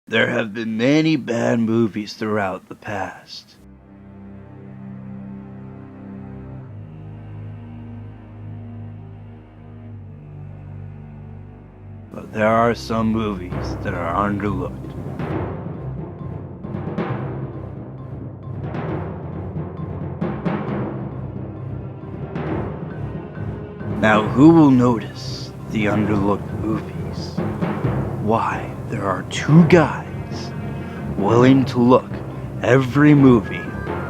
There have been many bad movies throughout the past. But there are some movies that are underlooked. Now, who will notice the underlooked movies? Why, there are two guys willing to look every movie,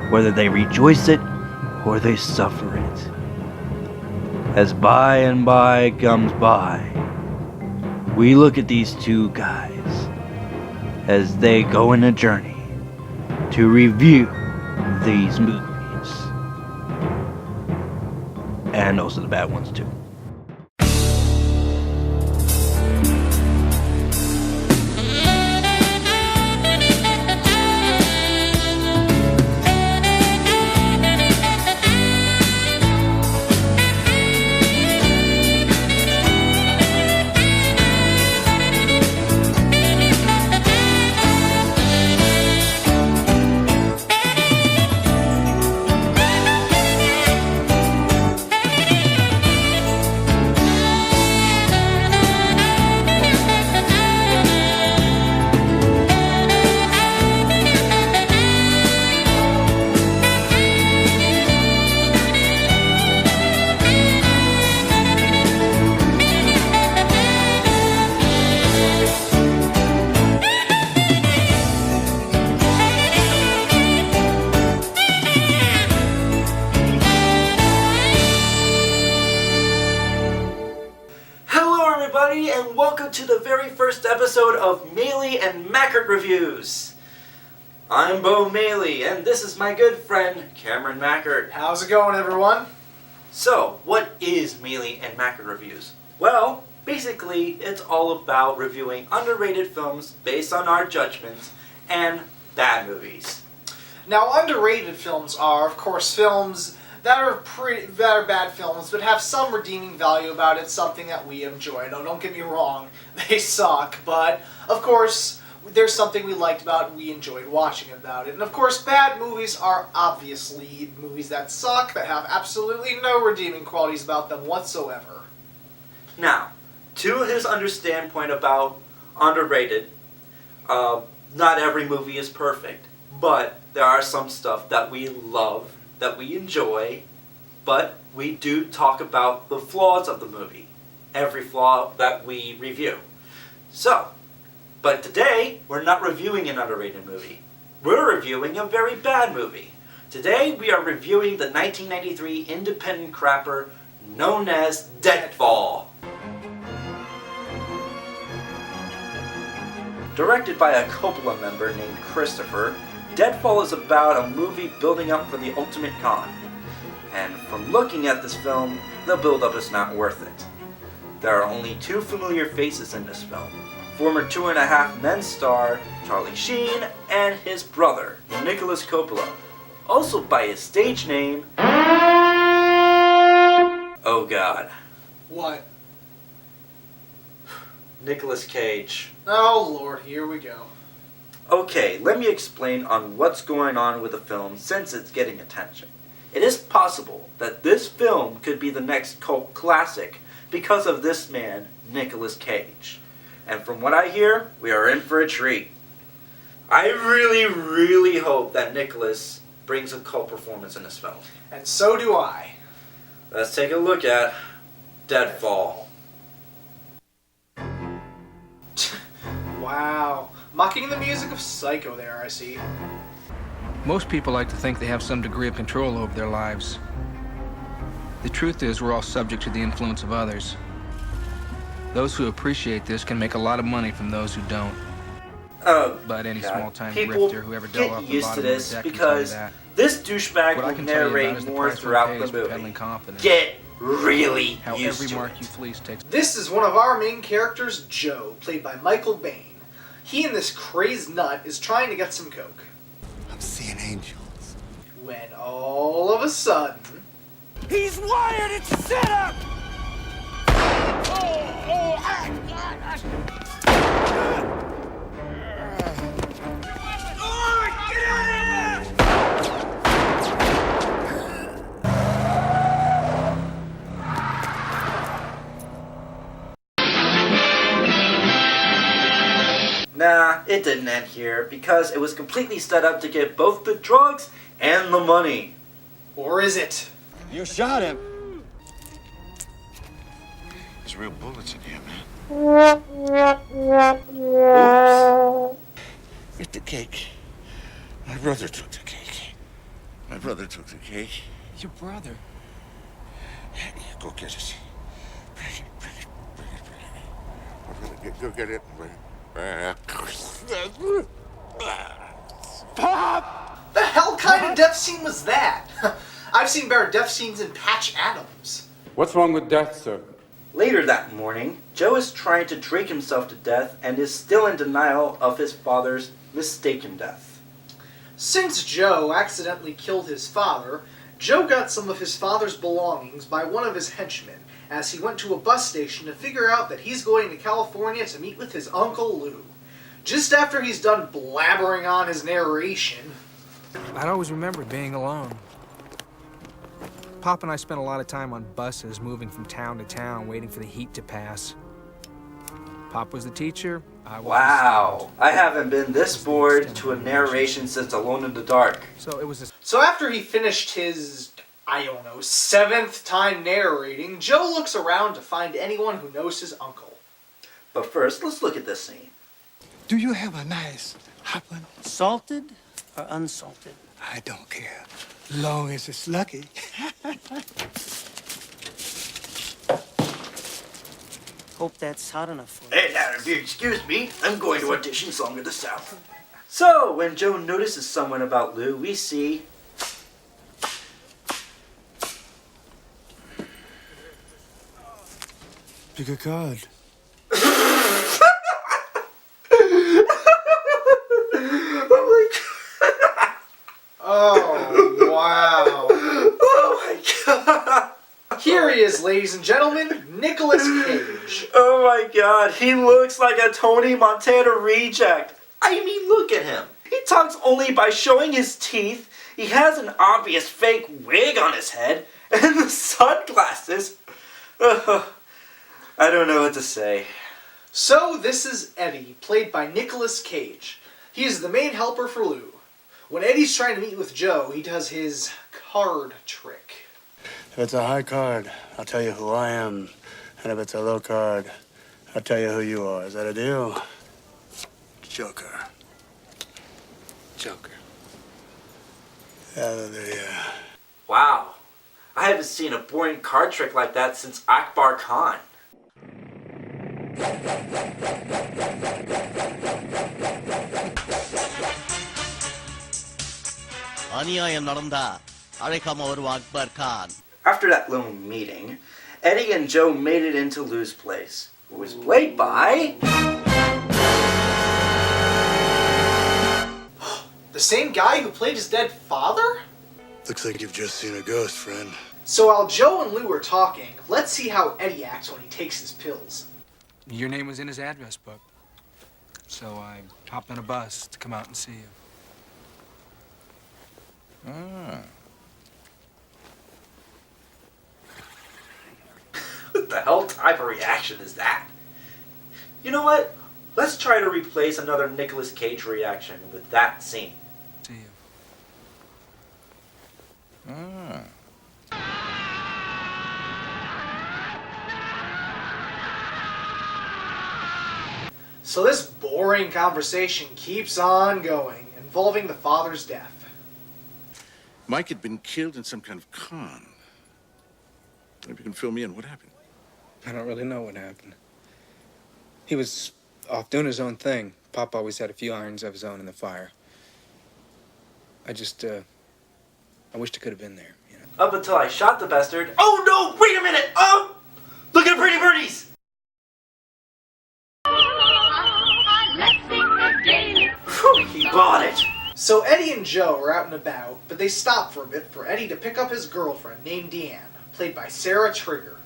whether they rejoice it or they suffer it. As by and by comes by, we look at these two guys as they go on a journey to review these movies. And also the bad ones too. And welcome to the very first episode of Mayle and Mackert Reviews. I'm Beau Mayle, and this is my good friend Cameron Mackert. How's it going, everyone? So, what is Mayle and Mackert Reviews? Well, basically, it's all about reviewing underrated films based on our judgments and bad movies. Now, underrated films are, of course, films that are bad films, but have some redeeming value about it, something that we enjoy. No, don't get me wrong, they suck, but, of course, there's something we liked about it, we enjoyed watching about it. And, of course, bad movies are obviously movies that suck, that have absolutely no redeeming qualities about them whatsoever. Now, to his understand point about underrated, not every movie is perfect, but there are some stuff that we love, that we enjoy, but we do talk about the flaws of the movie. Every flaw that we review. So, but today, we're not reviewing an underrated movie. We're reviewing a very bad movie. Today, we are reviewing the 1993 independent crapper known as Deadfall. Directed by a Coppola member named Christopher, Deadfall is about a movie building up for the ultimate con. And from looking at this film, the build-up is not worth it. There are only two familiar faces in this film. Former 2.5 Men star Charlie Sheen and his brother, Nicolas Coppola. Also by his stage name... Oh God. What? Nicolas Cage. Oh Lord, here we go. Okay, let me explain on what's going on with the film since it's getting attention. It is possible that this film could be the next cult classic because of this man, Nicolas Cage. And from what I hear, we are in for a treat. I really hope that Nicolas brings a cult performance in this film. And so do I. Let's take a look at Deadfall. Wow. Mocking the music of Psycho there, I see. Most people like to think they have some degree of control over their lives. The truth is, we're all subject to the influence of others. Those who appreciate this can make a lot of money from those who don't. Oh, but any God. small-time People grifter who ever dug off get the used bottom to of this the deck can tell you because that. this douchebag What I will can tell you about narrate is the more price we'll throughout pay the is for movie. peddling confidence. Get really How used every to mark it. you fleece takes. This is one of our main characters, Joe, played by Michael Bain. He and this crazed nut is trying to get some coke. I'm seeing angels. When all of a sudden... He's wired! It's a setup! it didn't end here because it was completely set up to get both the drugs and the money. Or is it? You shot him. There's real bullets in here, man. Oops. Get the cake. My brother took the cake. My brother took the cake. Your brother? Yeah, go get it. Bring it. Go get it. Bring it. Pop! The hell kind of death scene was that? I've seen better death scenes in Patch Adams. What's wrong with death, sir? Later that morning, Joe is trying to drink himself to death and is still in denial of his father's mistaken death. Since Joe accidentally killed his father, Joe got some of his father's belongings by one of his henchmen as he went to a bus station to figure out that he's going to California to meet with his Uncle Lou. Just after he's done blabbering on his narration... I'd always remembered being alone. Pop and I spent a lot of time on buses, moving from town to town, waiting for the heat to pass. Pop was the teacher, I was Wow, I haven't been this bored to a narration since Alone in the Dark. So it was a... So after he finished his, I don't know, 7th time narrating, Joe looks around to find anyone who knows his uncle. But first, let's look at this scene. Do you have a nice hot one? Salted or unsalted? I don't care. Long as it's lucky. Hope that's hot enough for you. Hey, now, if you excuse me, I'm going to audition Song of the South. So, when Joe notices someone about Lou, we see... Pick a card. Oh, wow. Oh my god! Here he is, ladies and gentlemen, Nicolas Cage. Oh my god, he looks like a Tony Montana reject. I mean, look at him. He talks only by showing his teeth, he has an obvious fake wig on his head, and the sunglasses. I don't know what to say. So this is Eddie, played by Nicolas Cage. He is the main helper for Lou. When Eddie's trying to meet with Joe, he does his card trick. If it's a high card, I'll tell you who I am. And if it's a low card, I'll tell you who you are. Is that a deal? Joker. Joker. Hallelujah. Wow, I haven't seen a boring card trick like that since Akbar Khan. After that little meeting, Eddie and Joe made it into Lou's place, who was played by... The same guy who played his dead father? Looks like you've just seen a ghost, friend. So while Joe and Lou are talking, let's see how Eddie acts when he takes his pills. Your name was in his address book. So I hopped on a bus to come out and see you. What the hell type of reaction is that? You know what? Let's try to replace another Nicolas Cage reaction with that scene. See you. So this boring conversation keeps on going, involving the father's death. Mike had been killed in some kind of con. Maybe you can fill me in. What happened? I don't really know what happened. He was off doing his own thing. Pop always had a few irons of his own in the fire. I wished I could have been there, you know. Up until I shot the bastard. Oh no! Wait a minute! Oh! Look at Pretty Birdies! Whew, he bought it. So Eddie and Joe are out and about, but they stop for a bit for Eddie to pick up his girlfriend named Deanne, played by Sarah Trigger.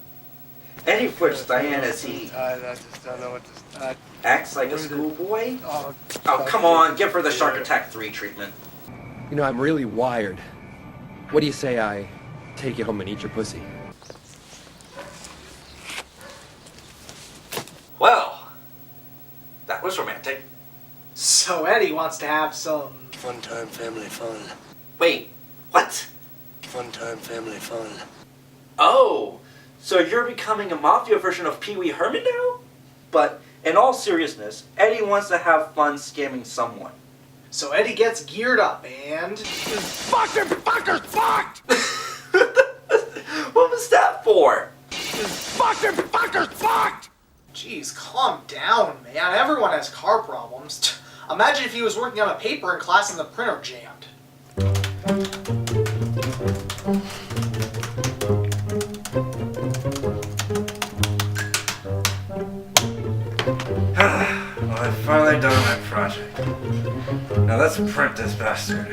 Eddie flips Diane as he I just don't know what to... acts like a schoolboy. Oh, come on, give her the Shark Attack 3 treatment. You know, I'm really wired. What do you say I take you home and eat your pussy? Well, that was romantic. So Eddie wants to have some... Fun time, family fun. Wait, what? Fun time, family fun. Oh, so you're becoming a mafia version of Pee Wee Herman now? But in all seriousness, Eddie wants to have fun scamming someone. So Eddie gets geared up and... Fucking fuckers fucked! What was that for? Fucking fuckers fucked! Jeez, calm down, man. Everyone has car problems. Imagine if he was working on a paper in class and the printer jammed. Well, I've finally done my project. Now let's print this bastard.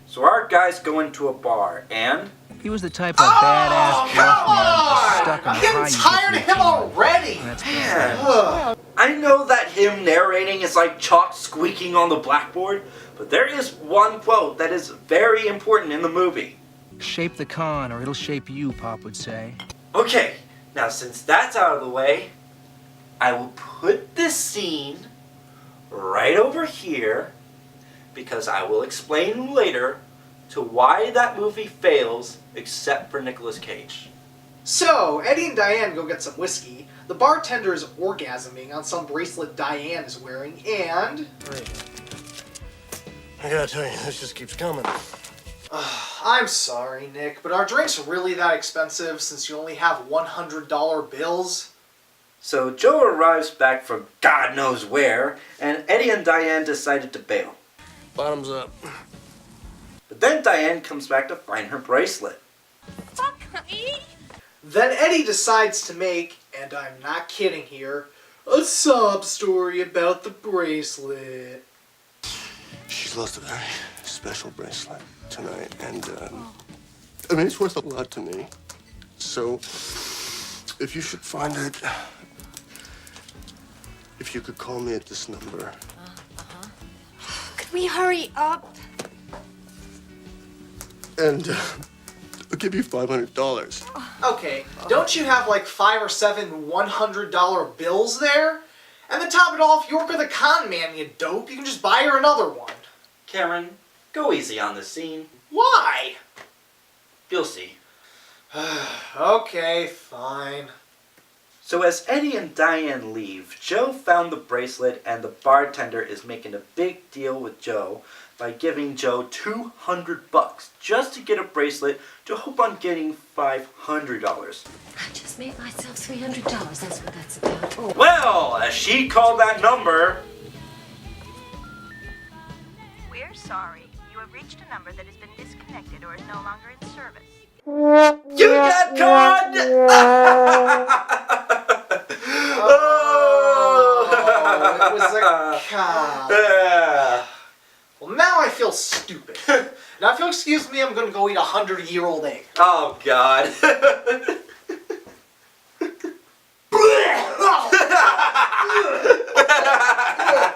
So our guys go into a bar and... He was the type of badass Come bluff man on! stuck on I'm a getting high tired of him already! That's Man, Ugh. I know that him narrating is like chalk squeaking on the blackboard, but there is one quote that is very important in the movie. shape the con or it'll shape you, Pop would say. Okay, now since that's out of the way, I will put this scene right over here because I will explain later to why that movie fails except for NICOLAS CAGE. So, Eddie and Diane go get some whiskey. The bartender is orgasming on some bracelet Diane is wearing, and... I gotta tell you, this just keeps coming. I'm sorry, Nick, but are drinks really that expensive since you only have $100 bills? So Joe arrives back from God knows where, and Eddie and Diane decided to bail. Bottoms up. But then Diane comes back to find her bracelet. Fuck me! Then Eddie decides to make, and I'm not kidding here, a sob story about the bracelet. She's lost a very special bracelet tonight, and I mean, it's worth a lot to me. So, if you should find it, if you could call me at this number. Could we hurry up? And I'll give you $500. Okay, don't you have like 5 or 7 $100 bills there? And to top it off, you work with a con man, you dope. You can just buy her another one. Cameron, go easy on this scene. Why? You'll see. Okay, fine. So as Eddie and Diane leave, Joe found the bracelet and the bartender is making a big deal with Joe by giving Joe $200 just to get a bracelet to hope on getting $500. I just made myself $300. That's what that's about. Oh. Well, as she called that number... We're sorry. You have reached a number that has been disconnected or is no longer in service. You got conned! Oh, it was a con. Well, now I feel stupid. Now, if you'll excuse me, I'm gonna go eat a 100-year-old egg. Oh, God.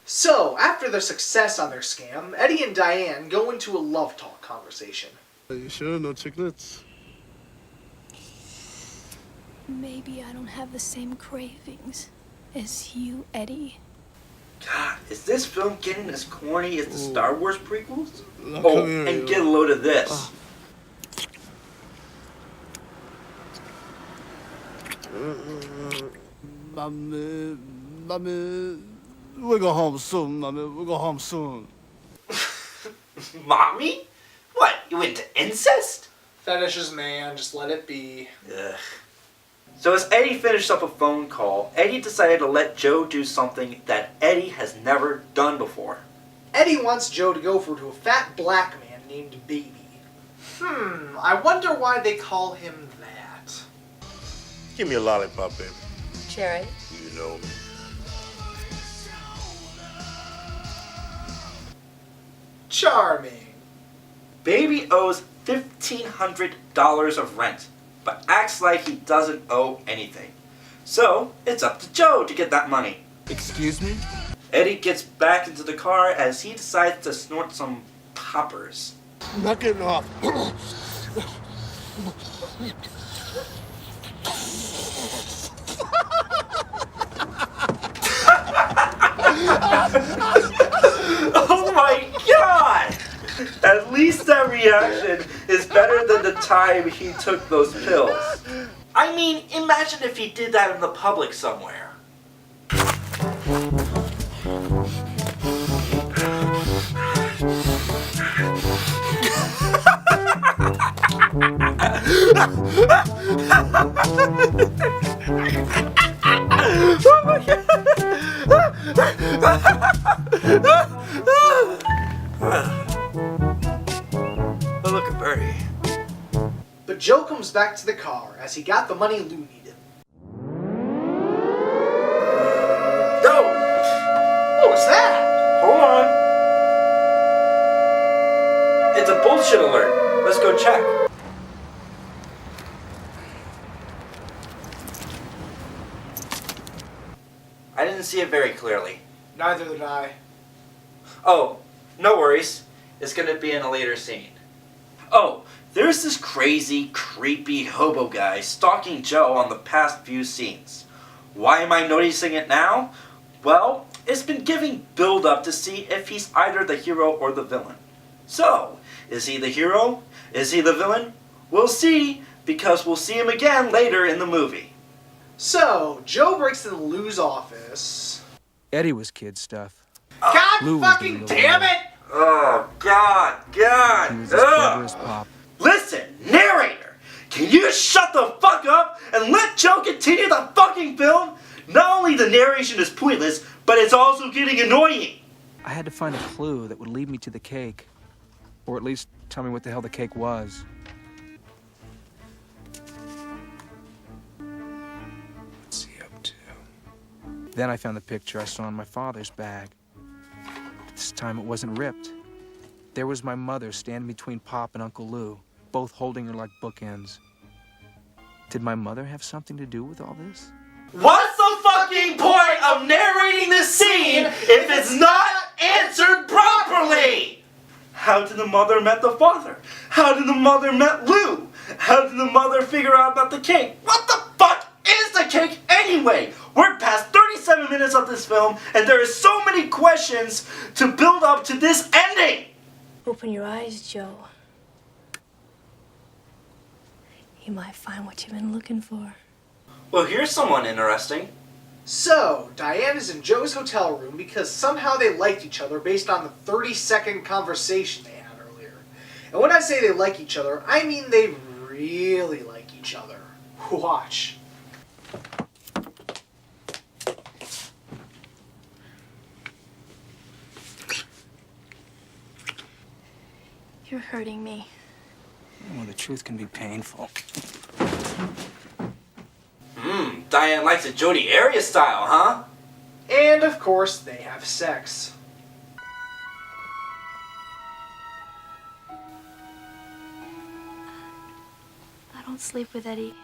So, after their success on their scam, Eddie and Diane go into a love talk conversation. Are you sure? No chiclets? Maybe I don't have the same cravings as you, Eddie. God, is this film getting as corny as the Star Wars prequels? Come Oh, here, and you. get a load of this. Mommy, we'll go home soon, Mommy. We'll go home soon. Mommy? What, you into incest? Fetishes, man, just let it be. Ugh. So as Eddie finished up a phone call, Eddie decided to let Joe do something that Eddie has never done before. Eddie wants Joe to go over to a fat black man named Baby. I wonder why they call him that. Give me a lollipop, baby. Cherry? You know me. Charming. Baby owes $1,500 of rent, but acts like he doesn't owe anything. So, it's up to Joe to get that money. Excuse me? Eddie gets back into the car as he decides to snort some coppers. I'm not getting off. Oh my god! At least that reaction is better than the time he took those pills. I mean, imagine if he did that in the public somewhere. Oh, look at Bertie. But Joe comes back to the car as he got the money Lou needed. No! What was that? Hold on. It's a bullshit alert. Let's go check. I didn't see it very clearly. Neither did I. Oh, no worries. It's gonna be in a later scene. Oh, there's this crazy, creepy hobo guy stalking Joe on the past few scenes. Why am I noticing it now? Well, it's been giving build-up to see if he's either the hero or the villain. So, is he the hero? Is he the villain? We'll see, because we'll see him again later in the movie. So, Joe breaks into Lou's office. Eddie was kid stuff. God Lou was the fucking real damn villain. it! Oh, God. He was as clever as Pop. Listen, narrator, can you shut the fuck up and let Joe continue the fucking film? Not only the narration is pointless, but it's also getting annoying. I had to find a clue that would lead me to the cake. Or at least tell me what the hell the cake was. What's he up to? Then I found the picture I saw in my father's bag. This time it wasn't ripped. There was my mother standing between Pop and Uncle Lou, both holding her like bookends. Did my mother have something to do with all this? What's the fucking point of narrating this scene if it's not answered properly? How did the mother met the father? How did the mother met Lou? How did the mother figure out about the cake? What the fuck is the cake anyway? We're past 37 minutes of this film and there is so many questions to build up to this ending. Open your eyes, Joe. You might find what you've been looking for. Well, here's someone interesting. So, Diane is in Joe's hotel room because somehow they liked each other based on the 30-second conversation they had earlier. And when I say they like each other, I mean they really like each other. Watch. You're hurting me. Well, the truth can be painful. Diane likes it Jodi Arias style, huh? And of course, they have sex. I don't sleep with Eddie.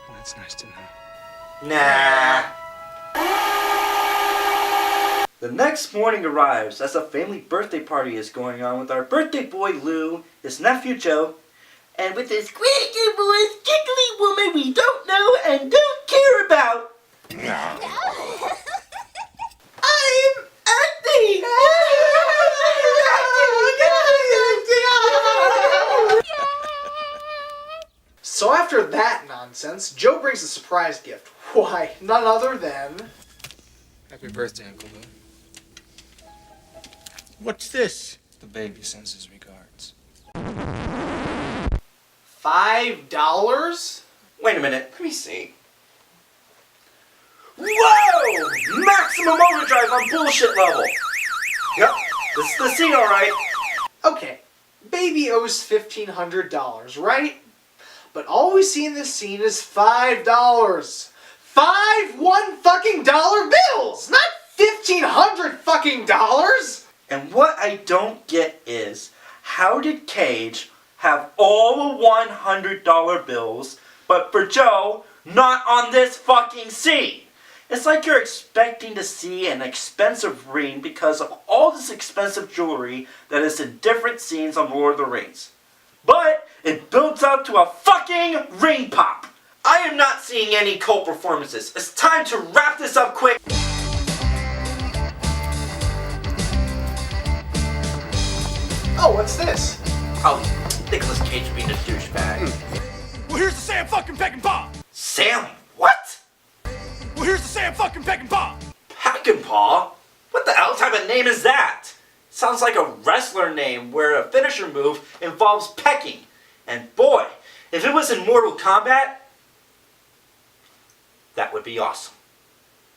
That's nice to know. Nah. The next morning arrives as a family birthday party is going on with our birthday boy Lou, his nephew Joe, and with this squeaky voice, giggly woman we don't know and don't care about. I'm acting! So after that nonsense, Joe brings a surprise gift. Why, none other than... Happy birthday, Uncle Lou. What's this? The baby sends his regards. $5? Wait a minute, let me see. Whoa! Maximum overdrive on bullshit level. Yep, this is the scene, alright. Okay, baby owes $1,500, right? But all we see in this scene is $5. 5 $1 bills, not 1,500 fucking dollars. And what I don't get is, how did Cage have all the $100 bills, but for Joe, not on this fucking scene? It's like you're expecting to see an expensive ring because of all this expensive jewelry that is in different scenes on Lord of the Rings. But it builds up to a fucking ring pop. I am not seeing any cult performances. It's time to wrap this up quick. Oh, what's this? Oh, Nicolas Cage being a douchebag. Well, here's the Sam fucking Peck and Paw. Sam, what? Well, here's the Sam fucking Peck and Paw. Peck and Paw? What the hell type of name is that? Sounds like a wrestler name where a finisher move involves pecking. And boy, if it was in Mortal Kombat, that would be awesome.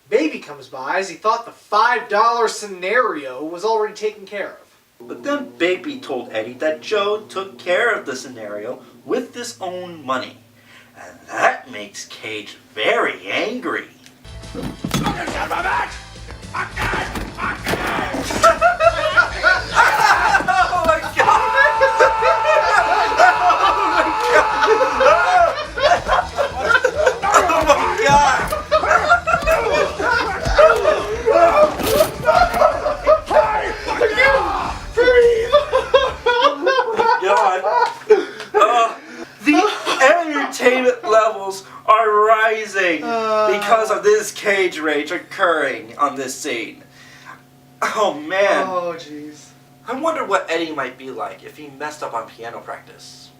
Baby comes by as he thought the $5 scenario was already taken care of. But then Baby told Eddie that Joe took care of the scenario with his own money. And that makes Cage very angry. I'm gonna get my match! Oh my god! Oh my god! The entertainment levels are rising because of this Cage rage occurring on this scene. Oh man. Oh jeez. I wonder what Eddie might be like if he messed up on piano practice.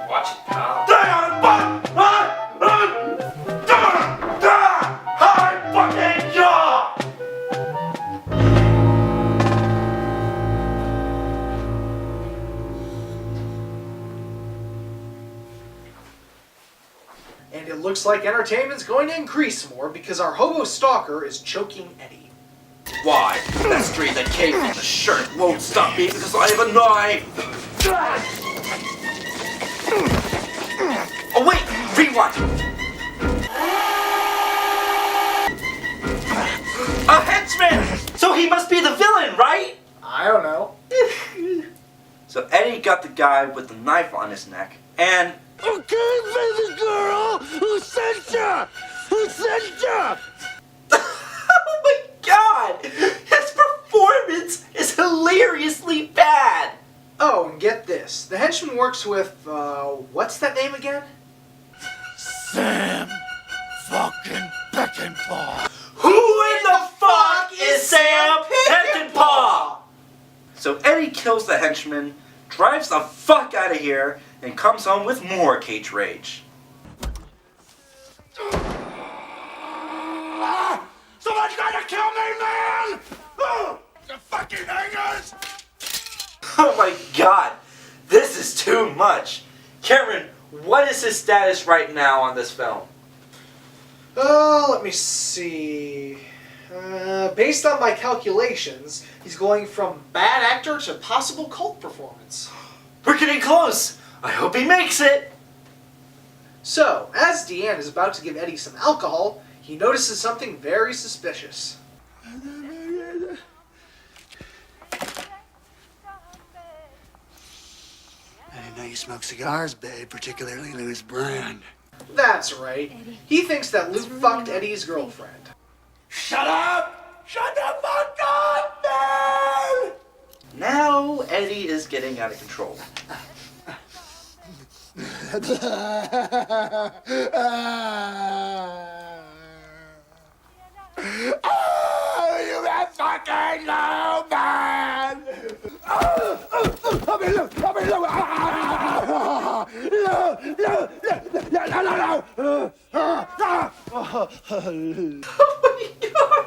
Watch it, pal. And it looks like entertainment's going to increase more because our hobo stalker is choking Eddie. Why? That street that came from the shirt won't stop me because I have a knife! Oh wait! Rewind! A henchman! So he must be the villain, right? I don't know. So Eddie got the guy with the knife on his neck, and... Okay, baby girl! Who sent ya? Who sent ya? Oh my god! His performance is hilariously bad! Oh, and get this. The henchman works with, what's that name again? Sam fucking Peckinpah. Who in the fuck is Sam Peckinpah? So Eddie kills the henchman, drives the fuck out of here, and comes home with more Cage rage. Someone's gonna kill me, man! The fucking hangers! Oh my god, this is too much. Cameron, what is his status right now on this film? Let me see. Based on my calculations, he's going from bad actor to possible cult performance. We're getting close. I hope he makes it. So, as Deanne is about to give Eddie some alcohol, he notices something very suspicious. I didn't know you smoke cigars, babe, particularly Louis brand. That's right. Eddie. He thinks that Luke fucked Eddie's girlfriend. Shut up! Shut the fuck up, man! Now Eddie is getting out of control. Oh, you that fucking low, man! Oh my god!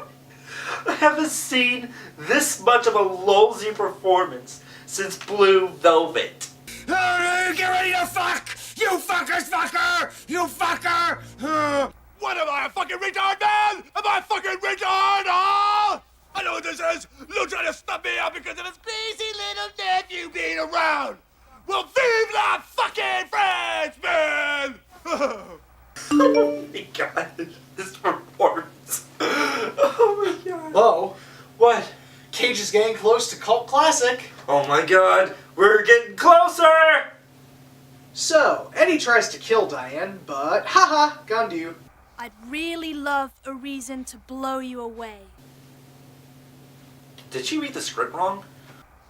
I haven't seen this much of a lolsy performance since Blue Velvet. Get ready to fuck! You fuckers fucker! You fucker! What am I, a fucking retard, man? Am I a fucking retard, huh? I know what this is! Lou trying to stop me out because of his crazy little nephew being around! Well, vive la fucking French, man! Oh my god, this performance. Oh my god. Beau, What? Cage is getting close to cult classic. Oh my god, we're getting closer! So, Eddie tries to kill Diane, but haha, gone to you. I'd really love a reason to blow you away. Did she read the script wrong?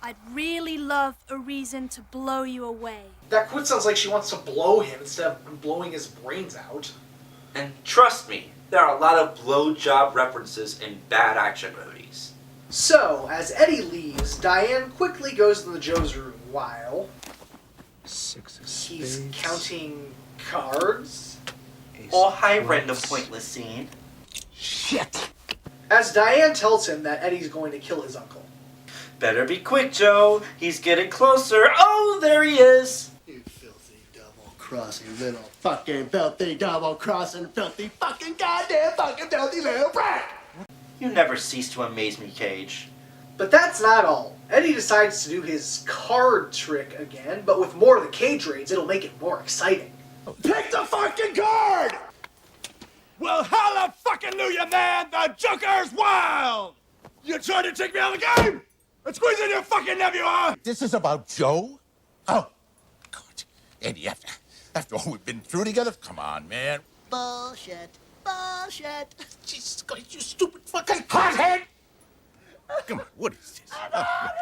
I'd really love a reason to blow you away. That quote sounds like she wants to blow him instead of blowing his brains out. And trust me, there are a lot of blowjob references in bad action movies. So, as Eddie leaves, Diane quickly goes to the Joe's room while he's counting cards. Oh, hi, random pointless scene. Shit! As Diane tells him that Eddie's going to kill his uncle. Better be quick, Joe. He's getting closer. Oh, there he is. You filthy double-crossing little fucking filthy double-crossing filthy fucking goddamn fucking filthy little brat! You never cease to amaze me, Cage. But that's not all. Eddie decides to do his card trick again, but with more of the Cage raids, it'll make it more exciting. Pick the fucking card! Well, hallelujah, man! The Joker's wild! You trying to take me out of the game? And squeeze in your fucking nephew, huh? This is about Joe? Oh, God. Eddie, after all we've been through together, come on, man. Bullshit. Bullshit. Jesus Christ, you stupid fucking hothead! Come on, what is this?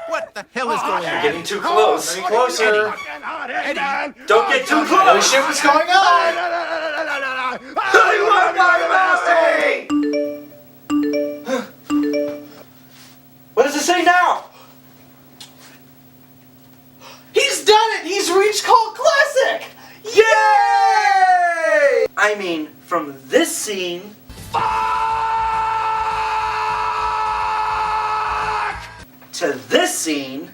What the hell is going You're on? getting too close. Getting closer. Eddie, don't get too close. Holy shit, what's going on? What does it say now? He's done it! He's reached Cult Classic! Yay! I mean, from this scene... to this scene...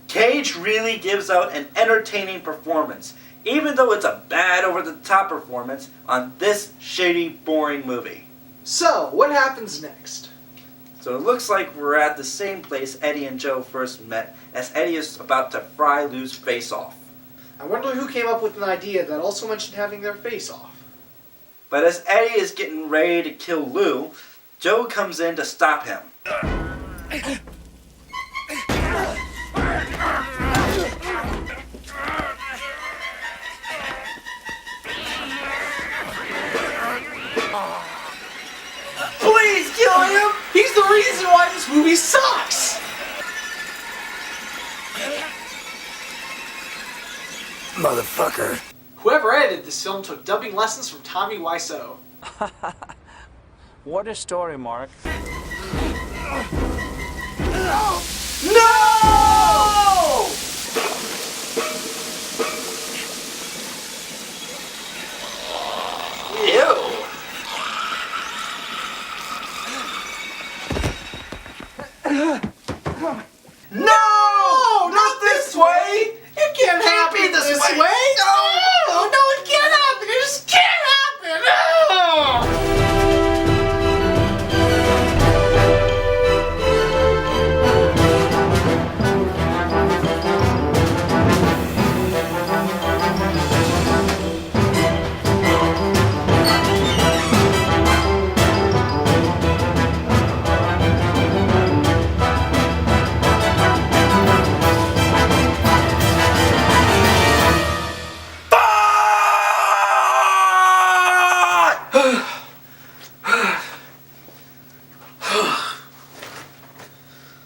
Cage really gives out an entertaining performance, even though it's a bad over-the-top performance on this shady, boring movie. So, what happens next? So it looks like we're at the same place Eddie and Joe first met, as Eddie is about to fry Lou's face off. I wonder who came up with an idea that also mentioned having their face off. But as Eddie is getting ready to kill Lou, Joe comes in to stop him. Please kill him! He's the reason why this movie sucks! Motherfucker. Whoever edited this film took dubbing lessons from Tommy Wiseau. What a story, Mark. No! Ew. No! Not this way! It can't happen be this way. No! No, it can't happen! It just can't happen! No!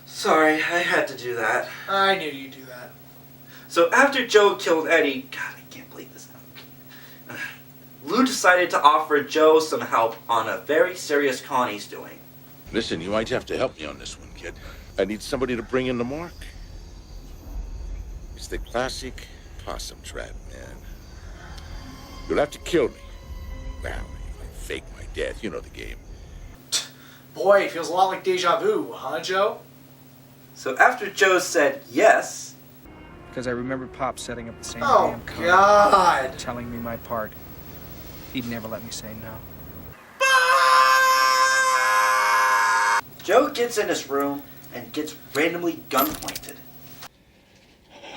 Sorry, I had to do that. I knew you'd do that. So after Joe killed Eddie, God, I can't believe this. Lou decided to offer Joe some help on a very serious con he's doing. Listen, you might have to help me on this one, kid. I need somebody to bring in the mark. It's the classic possum trap, man. You'll have to kill me. Well, you can fake my death. You know the game. Boy, it feels a lot like deja vu, huh, Joe? So after Joe said yes... Because I remember Pop setting up the same Oh, damn con, God. telling me my part. He'd never let me say no. Joe gets in his room and gets randomly gun pointed.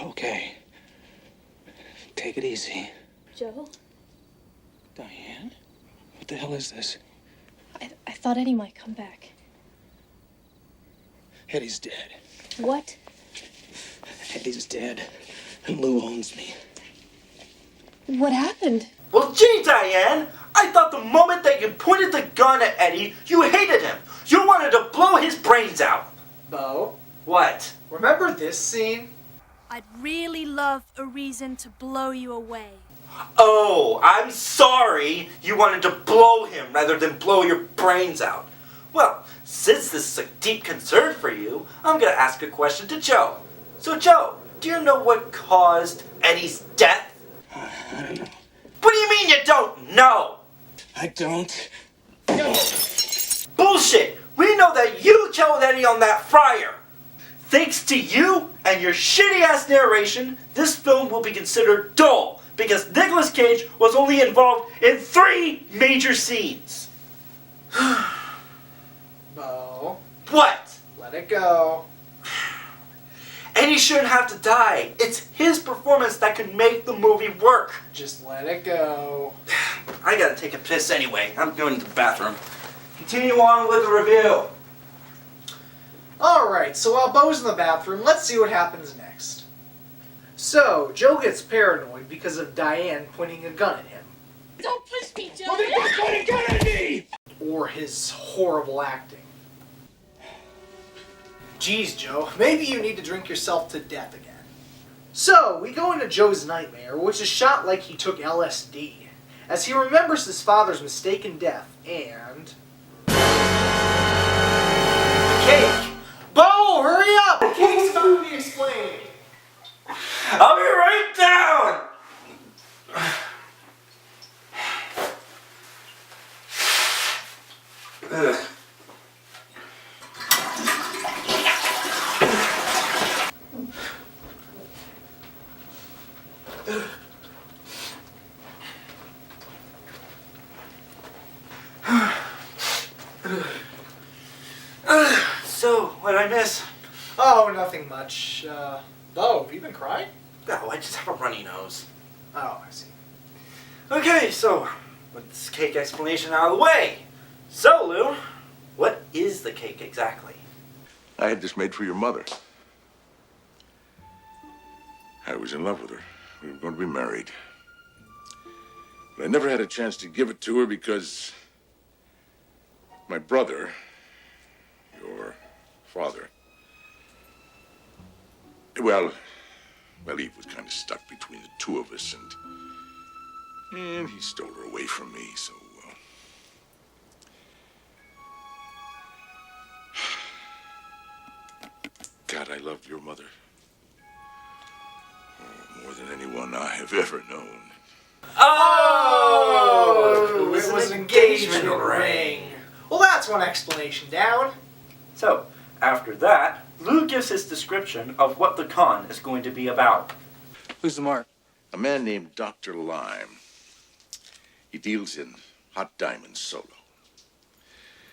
Okay. Take it easy. Joe? Diane? What the hell is this? I thought Eddie might come back. Eddie's dead. What? Eddie's dead. And Lou owns me. What happened? Well, gee, Diane, I thought the moment that you pointed the gun at Eddie, you hated him. You wanted to blow his brains out. Beau, What? remember this scene? I'd really love a reason to blow you away. Oh, I'm sorry you wanted to blow him rather than blow your brains out. Well, since this is a deep concern for you, I'm going to ask a question to Joe. So, Joe, do you know what caused Eddie's death? I don't know. What do you mean you don't know? I don't. Bullshit! We know that you killed Eddie on that fryer. Thanks to you and your shitty-ass narration, this film will be considered dull because Nicolas Cage was only involved in 3 major scenes. Beau, What? let it go. Eddie shouldn't have to die. It's his performance that can make the movie work. Just let it go. I gotta take a piss anyway. I'm going to the bathroom. Continue on with the review. Alright, so while Beau's in the bathroom, let's see what happens next. So, Joe gets paranoid because of Diane pointing a gun at him. Don't push me, Joe! Motherfucker, point a gun at me! Or his horrible acting. Geez, Joe, maybe you need to drink yourself to death again. So, we go into Joe's nightmare, which is shot like he took LSD, as he remembers his father's mistaken death, and... the cake! Beau, hurry up! The cake's about to be explained! I'll be right down! Ugh. So, what'd I miss? Oh, nothing much. Beau, have you been crying? No, I just have a runny nose. Oh, I see. Okay, so, with this cake explanation out of the way. So, Lou, what is the cake exactly? I had this made for your mother. I was in love with her. We were going to be married. But I never had a chance to give it to her because my brother, your father, well, he was kind of stuck between the two of us, and he stole her away from me, so, God, I loved your mother. Oh, more than anyone I have ever known. Oh! It was an engagement ring. Well, that's one explanation down. So, after that, Lou gives his description of what the con is going to be about. Who's the mark? A man named Dr. Lime. He deals in hot diamonds solo.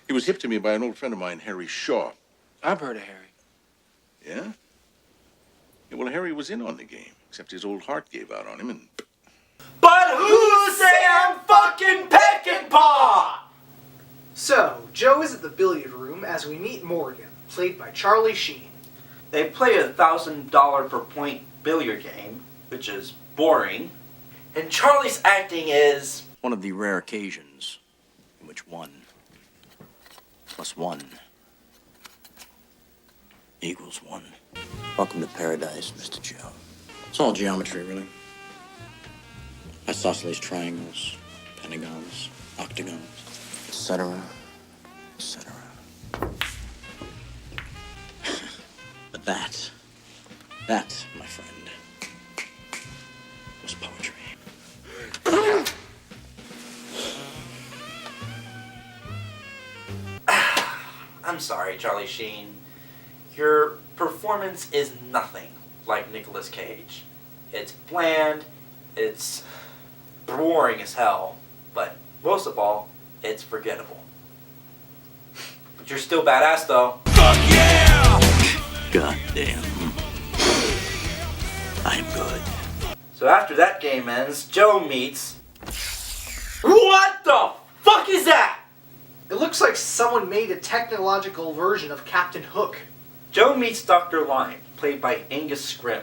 He was hipped to me by an old friend of mine, Harry Shaw. I've heard of Harry. Yeah? Yeah, well, Harry was in on the game, except his old heart gave out on him, and... But who say I'm fucking Peckinpah? So, Joe is at the billiard room as we meet Morgan, played by Charlie Sheen. They play a $1,000 per point billiard game, which is boring. And Charlie's acting is... One of the rare occasions in which 1 + 1 = 1. Welcome to paradise, Mr. Joe. It's all geometry, really. Isosceles triangles, pentagons, octagons, etc., etc. But that, my friend, was poetry. I'm sorry, Charlie Sheen. Your performance is nothing like Nicolas Cage. It's bland, it's boring as hell, but most of all, it's forgettable. But you're still badass, though. Fuck yeah! God damn. I'm good. So after that game ends, Joe meets... What the fuck is that? It looks like someone made a technological version of Captain Hook. Joe meets Dr. Lime, played by Angus Scrimm.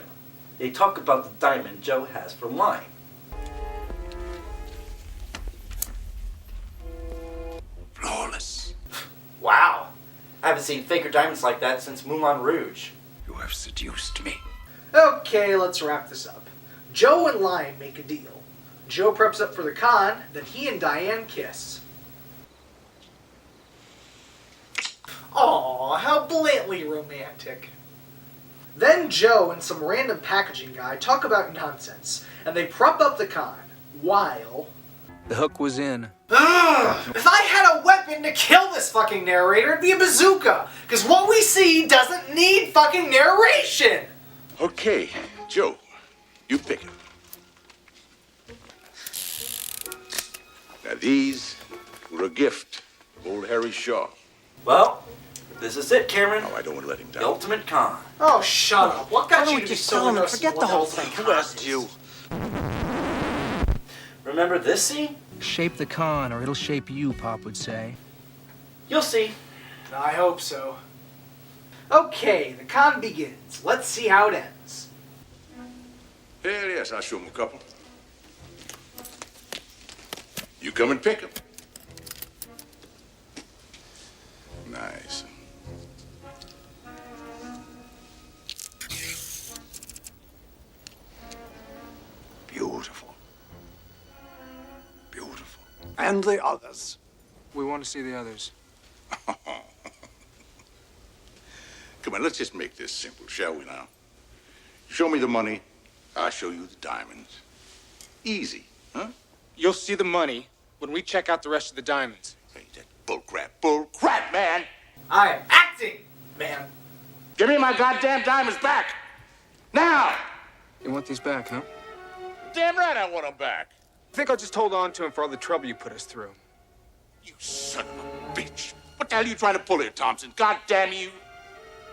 They talk about the diamond Joe has for Lime. Flawless. Wow. I haven't seen faker diamonds like that since Moulin Rouge. You have seduced me. Okay, let's wrap this up. Joe and Lime make a deal. Joe preps up for the con, then he and Diane kiss. Aw, how blatantly romantic. Then Joe and some random packaging guy talk about nonsense, and they prep up the con, while... The hook was in. Ugh! If I had a weapon to kill this fucking narrator, it'd be a bazooka! Because what we see doesn't need fucking narration! Okay, Joe, you pick it. Now these were a gift of old Harry Shaw. Well, this is it, Cameron. Oh, I don't want to let him down. The ultimate con. Oh, shut up. What got Why you don't to we be just so tell him and interested in forget what the whole ultimate thing? con Who asked is? you? Remember this scene? Shape the con, or it'll shape you, Pop would say. You'll see. I hope so. Okay, the con begins. Let's see how it ends. Yes, I'll show him a couple. You come and pick them. Nice. Beautiful. Beautiful. And the others. We want to see the others. Come on, let's just make this simple, shall we now? Show me the money, I'll show you the diamonds. Easy, huh? You'll see the money when we check out the rest of the diamonds. Hey, that bull crap, man! I am acting, man. Give me my goddamn diamonds back! Now! You want these back, huh? Damn right I want them back! I think I'll just hold on to him for all the trouble you put us through. You son of a bitch! What the hell are you trying to pull here, Thompson? God damn you!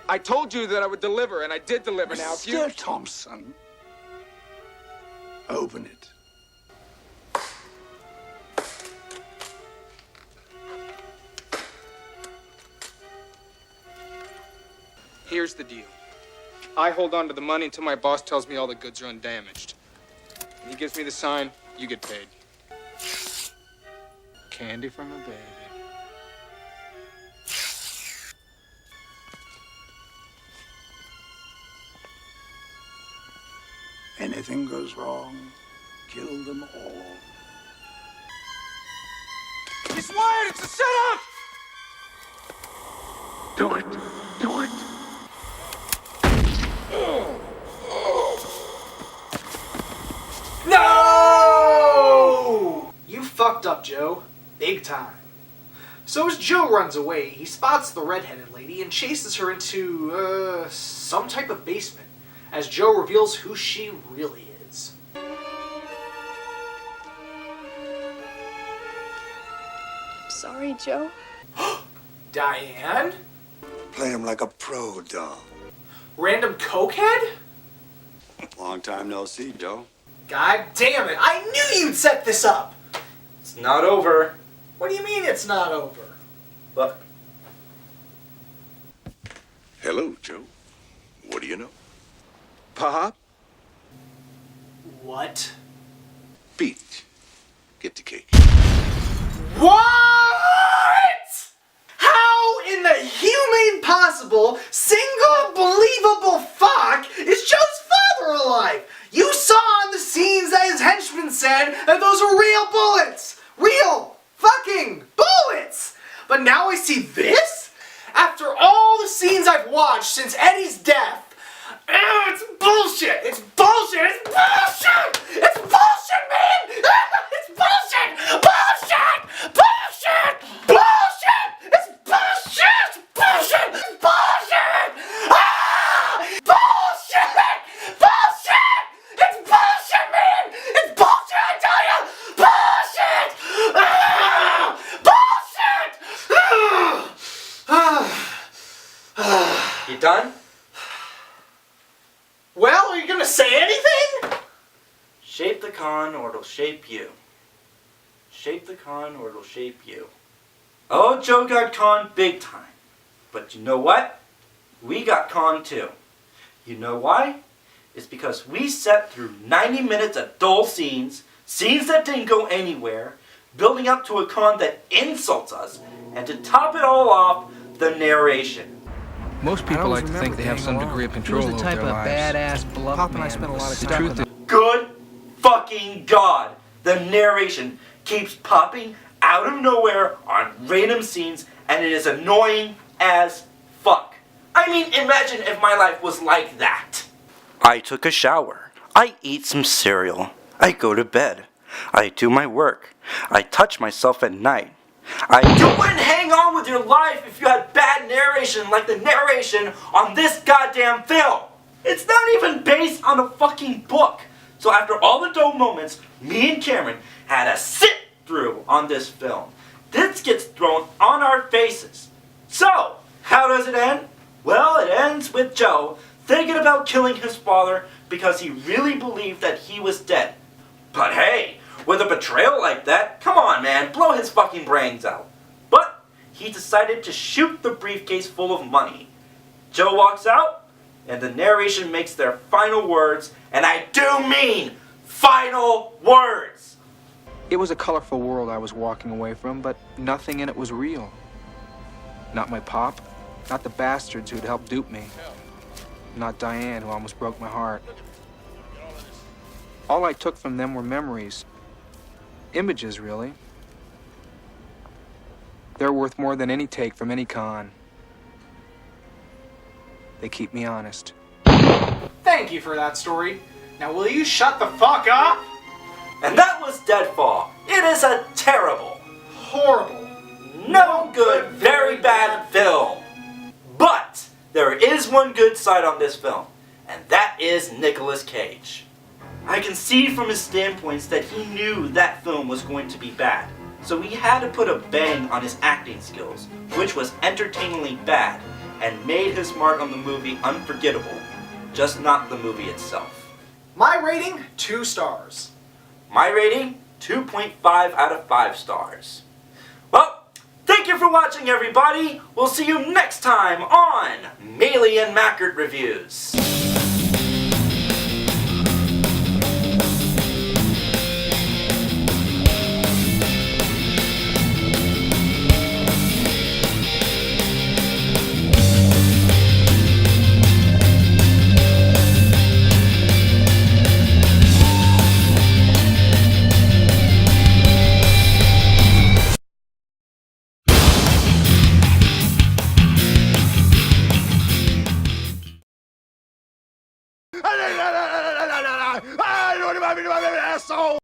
I told you that I would deliver, and I did deliver. Now, if you... Mr. Thompson, open it. Here's the deal. I hold on to the money until my boss tells me all the goods are undamaged. When he gives me the sign, you get paid. Candy from a baby. Anything goes wrong, kill them all. He's wired! It's a setup! Do it. Do it. No! You fucked up, Joe. Big time. So as Joe runs away, he spots the red-headed lady and chases her into, some type of basement, as Joe reveals who she really is. Sorry, Joe. Diane? Play him like a pro, doll. Random cokehead? Long time no see, Joe. God damn it, I knew you'd set this up! It's not over. What do you mean it's not over? Look. Hello, Joe. What do you know? Pop? What? Beat. Get the cake. What? How in the humane possible, single believable fuck is Joe's father alive? You saw on the scenes that his henchman said that those were real bullets! Real fucking bullets! But now I see this? After all the scenes I've watched since Eddie's death, it's bullshit! It's bullshit! It's bullshit! It's bullshit, man! It's bullshit! Bullshit! Bullshit! Bullshit! It's bullshit! Bullshit! It's bullshit! Ah! Bullshit! Bullshit! It's bullshit, man! It's bullshit, I tell you! Bullshit! Ah! Bullshit! You done? Well, are you gonna say anything? Shape the con or it'll shape you. Shape the con or it'll shape you. Oh, Joe got con big time. But you know what? We got con too. You know why? It's because we sat through 90 minutes of dull scenes that didn't go anywhere, building up to a con that insults us, and to top it all off, the narration. Most people like to think they have some degree of control over their lives. He was the type of badass bluff Pop man. and I spent a lot of The time truth with is, Good fucking God! The narration keeps popping out of nowhere on random scenes, and it is annoying as fuck. I mean, imagine if my life was like that. I took a shower. I eat some cereal. I go to bed. I do my work. I touch myself at night. You wouldn't hang on with your life if you had bad narration like the narration on this goddamn film. It's not even based on a fucking book. So after all the dull moments, me and Cameron had a sit-through on this film. This gets thrown on our faces. So, how does it end? Well, it ends with Joe thinking about killing his father because he really believed that he was dead. But hey, with a betrayal like that, come on man, blow his fucking brains out. But he decided to shoot the briefcase full of money. Joe walks out, and the narration makes their final words, and I do mean final words. It was a colorful world I was walking away from, but nothing in it was real. Not my pop, not the bastards who'd helped dupe me, not Diane, who almost broke my heart. All I took from them were memories. Images, really. They're worth more than any take from any con. They keep me honest. Thank you for that story. Now will you shut the fuck up? And that was Deadfall. It is a terrible, horrible, no good, very bad film. But there is one good side on this film, and that is NICOLAS CAGE. I can see from his standpoints that he knew that film was going to be bad, so he had to put a bang on his acting skills, which was entertainingly bad, and made his mark on the movie unforgettable, just not the movie itself. My rating, 2 stars. My rating, 2.5 out of 5 stars. Well, thank you for watching everybody. We'll see you next time on Mayle and Mackert Reviews.